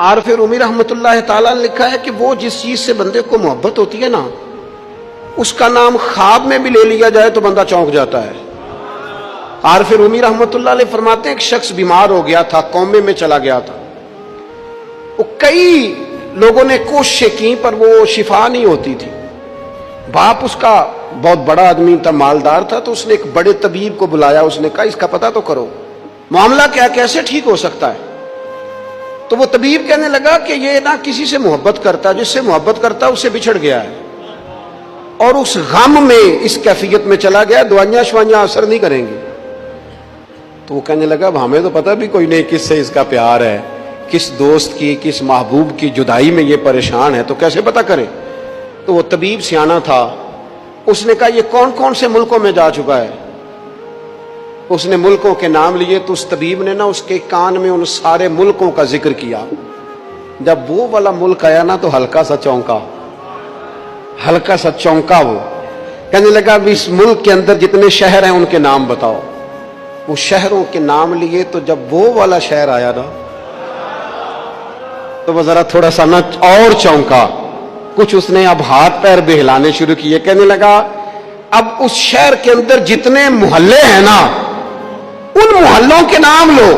عارف رومی رحمتاللہ تعالیٰ نے لکھا ہے کہ وہ جس چیز سے بندے کو محبت ہوتی ہے نا، اس کا نام خواب میں بھی لے لیا جائے تو بندہ چونک جاتا ہے۔ عارف رومی رحمت اللہ علیہ فرماتے ہیں ایک شخص بیمار ہو گیا تھا، کومے میں چلا گیا تھا، وہ کئی لوگوں نے کوششیں کی پر وہ شفا نہیں ہوتی تھی۔ باپ اس کا بہت بڑا آدمی تھا، مالدار تھا، تو اس نے ایک بڑے طبیب کو بلایا، اس نے کہا اس کا پتہ تو کرو معاملہ کیا، کیسے ٹھیک ہو سکتا ہے۔ تو وہ طبیب کہنے لگا کہ یہ نہ کسی سے محبت کرتا، جس سے محبت کرتا اس سے بچھڑ گیا ہے اور اس غم میں اس کیفیت میں چلا گیا، دوائیاں شوائیاں اثر نہیں کریں گی۔ تو وہ کہنے لگا اب ہمیں تو پتہ بھی کوئی نہیں کس سے اس کا پیار ہے، کس دوست کی، کس محبوب کی جدائی میں یہ پریشان ہے، تو کیسے پتہ کریں۔ تو وہ طبیب سیانا تھا، اس نے کہا یہ کون کون سے ملکوں میں جا چکا ہے۔ اس نے ملکوں کے نام لیے تو اس طبیب نے نا اس کے کان میں ان سارے ملکوں کا ذکر کیا۔ جب وہ والا ملک آیا نا تو ہلکا سا چونکا، ہلکا سا چونکا، وہ کہنے لگا اب اس ملک کے اندر جتنے شہر ہیں ان کے نام بتاؤ۔ وہ شہروں کے نام لیے تو جب وہ والا شہر آیا نا تو وہ ذرا تھوڑا سا نا اور چونکا، کچھ اس نے اب ہاتھ پیر بھی ہلانے شروع کیے، کہنے لگا اب اس شہر کے اندر جتنے محلے ہیں نا ان محلوں کے نام لو۔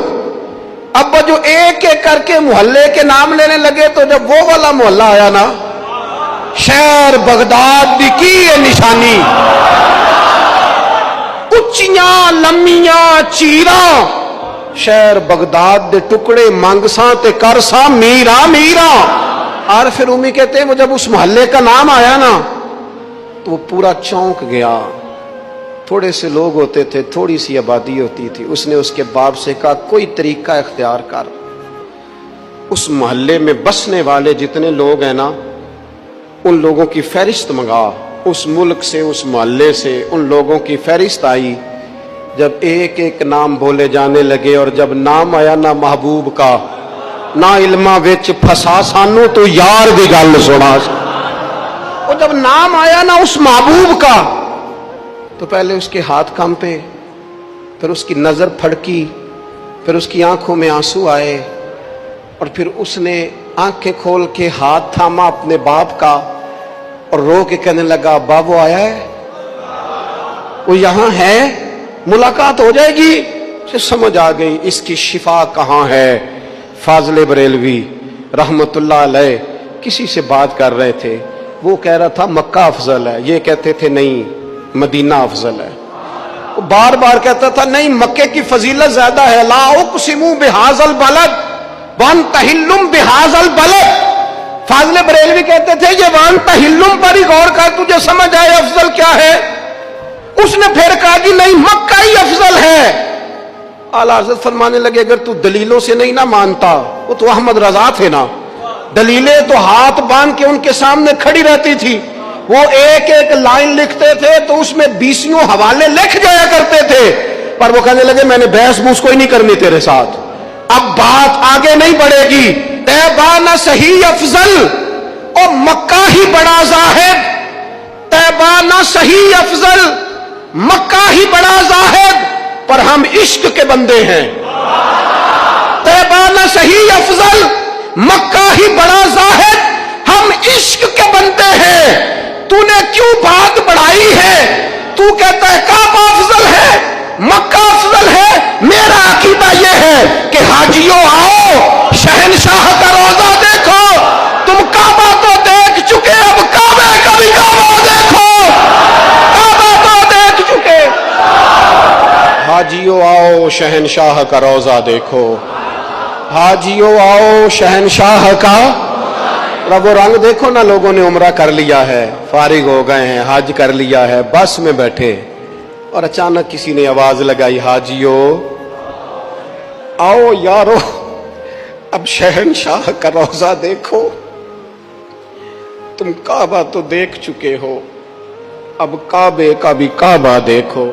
اب جو ایک ایک کر کے محلے کے نام لینے لگے تو جب وہ والا محلہ آیا نا، شہر بغداد دی کی ہے نشانی، اچیاں لمیاں چیراں، شہر بغداد دے ٹکڑے منگساں تے کرساں میراں میراں۔ عارف رومی کہتے ہیں وہ جب اس محلے کا نام آیا نا تو وہ پورا چونک گیا۔ تھوڑے سے لوگ ہوتے تھے، تھوڑی سی آبادی ہوتی تھی۔ اس نے اس کے باپ سے کہا کوئی طریقہ اختیار کر، اس محلے میں بسنے والے جتنے لوگ ہیں نا ان لوگوں کی فہرست منگا۔ اس ملک سے، اس محلے سے ان لوگوں کی فہرست آئی۔ جب ایک ایک نام بولے جانے لگے اور جب نام آیا نا محبوب کا، نہ علمہ وچ پھسا سانو تو یار دی گل سنا۔ اور جب نام آیا نا اس محبوب کا تو پہلے اس کے ہاتھ کانپے، پھر اس کی نظر پھڑکی، پھر اس کی آنکھوں میں آنسو آئے، اور پھر اس نے آنکھیں کھول کے ہاتھ تھاما اپنے باپ کا اور رو کے کہنے لگا بابو آیا ہے، وہ یہاں ہے، ملاقات ہو جائے گی۔ اسے سمجھ آ گئی اس کی شفا کہاں ہے۔ فاضل بریلوی رحمت اللہ علیہ کسی سے بات کر رہے تھے، وہ کہہ رہا تھا مکہ افضل ہے، یہ کہتے تھے نہیں مدینہ افضل ہے۔ وہ بار بار کہتا تھا نہیں مکے کی فضیلت زیادہ ہے، لا اقسم بہذا البلد وانت حل بہذا البلد۔ فاضل بریلوی کہتے تھے یہ وانت حل پر ہی غور کر، تجھے سمجھ آئے افضل کیا ہے۔ اس نے پھر کہا کہ نہیں مکہ ہی افضل ہے۔ اعلیٰ حضرت فرمانے لگے اگر تو دلیلوں سے نہیں نہ مانتا، وہ تو احمد رضا تھے نا، دلیلیں تو ہاتھ باندھ کے ان کے سامنے کھڑی رہتی تھی، وہ ایک ایک لائن لکھتے تھے تو اس میں 20 حوالے لکھ جایا کرتے تھے، پر وہ کہنے لگے میں نے بحث بوس کوئی نہیں کرنی تیرے ساتھ، اب بات آگے نہیں بڑھے گی۔ طیبہ نہ صحیح افضل اور مکہ ہی بڑا زاہد، طیبہ نہ صحیح افضل مکہ ہی بڑا زاہد، پر ہم عشق کے بندے ہیں۔ طیبہ نہ صحیح افضل مکہ ہی بڑا زاہد، ہم عشق کے بندے ہیں۔ تو نے کیوں بات بڑھائی ہے؟ تو کہتا ہے کعبہ افضل ہے، مکہ افضل ہے۔ میرا عقیدہ یہ ہے کہ حاجیوں آؤ شہنشاہ کا روضہ دیکھو، تم کعبہ تو دیکھ چکے، اب کعبے کا بھی کعبہ دیکھو، کعبہ تو دیکھ چکے۔ حاجیوں آؤ شہنشاہ کا روضہ دیکھو، حاجیوں آؤ شہنشاہ کا۔ رب و رنگ دیکھو نا، لوگوں نے عمرہ کر لیا ہے، فارغ ہو گئے ہیں، حج کر لیا ہے، بس میں بیٹھے اور اچانک کسی نے آواز لگائی حاجیوں آؤ یارو اب شہنشاہ کا روضہ دیکھو، تم کعبہ تو دیکھ چکے ہو، اب کعبے کا بھی کعبہ دیکھو۔